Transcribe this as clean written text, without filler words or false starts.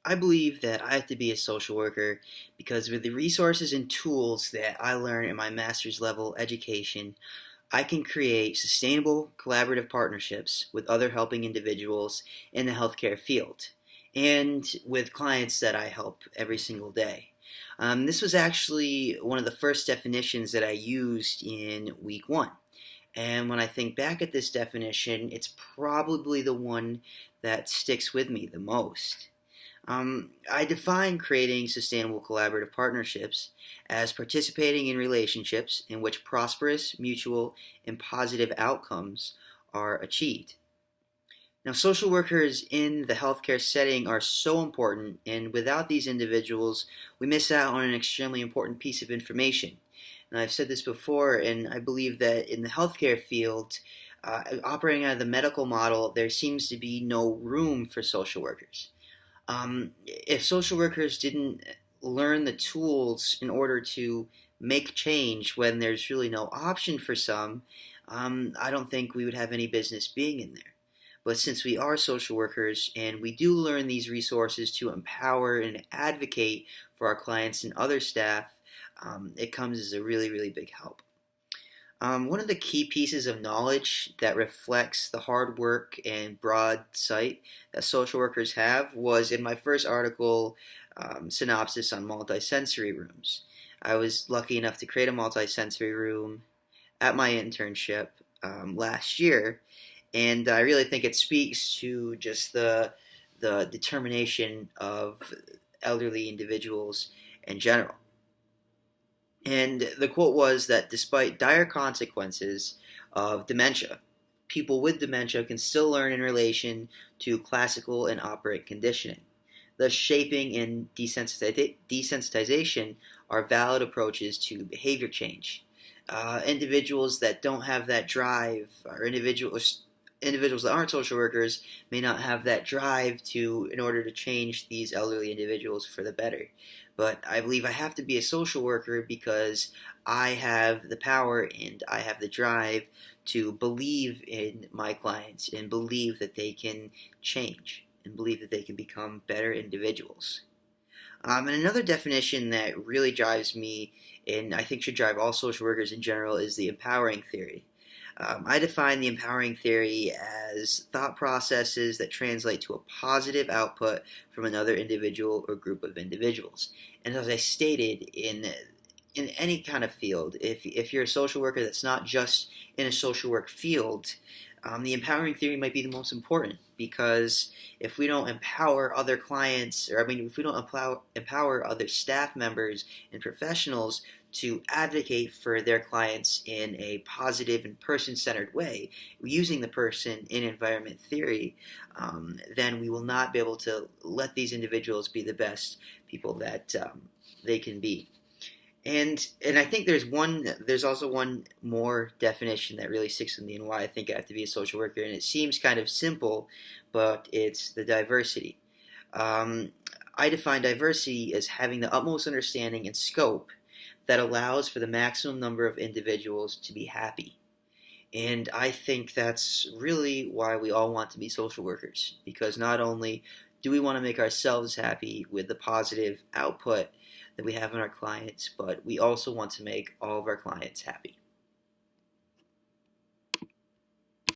I believe that I have to be a social worker because with the resources and tools that I learn in my master's level education, I can create sustainable collaborative partnerships with other helping individuals in the healthcare field and with clients that I help every single day. This was actually one of the first definitions that I used in week one. And when I think back at this definition, it's probably the one that sticks with me the most. I define creating sustainable collaborative partnerships as participating in relationships in which prosperous, mutual, and positive outcomes are achieved. Now, social workers in the healthcare setting are so important, and without these individuals, we miss out on an extremely important piece of information. And I've said this before, and I believe that in the healthcare field, operating out of the medical model, there seems to be no room for social workers. If social workers didn't learn the tools in order to make change when there's really no option for some, I don't think we would have any business being in there. But since we are social workers and we do learn these resources to empower and advocate for our clients and other staff, it comes as a really, really big help. One of the key pieces of knowledge that reflects the hard work and broad sight that social workers have was in my first article, synopsis on multisensory rooms. I was lucky enough to create a multisensory room at my internship last year, and I really think it speaks to just the determination of elderly individuals in general. And the quote was that despite dire consequences of dementia, people with dementia can still learn in relation to classical and operant conditioning. Thus, shaping and desensitization are valid approaches to behavior change. Individuals that don't have that drive, or individuals that aren't social workers, may not have that drive in order to change these elderly individuals for the better. But I believe I have to be a social worker because I have the power and I have the drive to believe in my clients and believe that they can change and believe that they can become better individuals. And another definition that really drives me, and I think should drive all social workers in general, is the empowering theory. I define the empowering theory as thought processes that translate to a positive output from another individual or group of individuals. And as I stated, in any kind of field, if you're a social worker that's not just in a social work field, the empowering theory might be the most important because if we don't empower other clients, if we don't empower other staff members and professionals to advocate for their clients in a positive and person-centered way, using the person in environment theory, then we will not be able to let these individuals be the best people that they can be. And I think there's also one more definition that really sticks with me and why I think I have to be a social worker, and it seems kind of simple, but it's the diversity. I define diversity as having the utmost understanding and scope that allows for the maximum number of individuals to be happy. And I think that's really why we all want to be social workers, because not only do we want to make ourselves happy with the positive output that we have in our clients, but we also want to make all of our clients happy.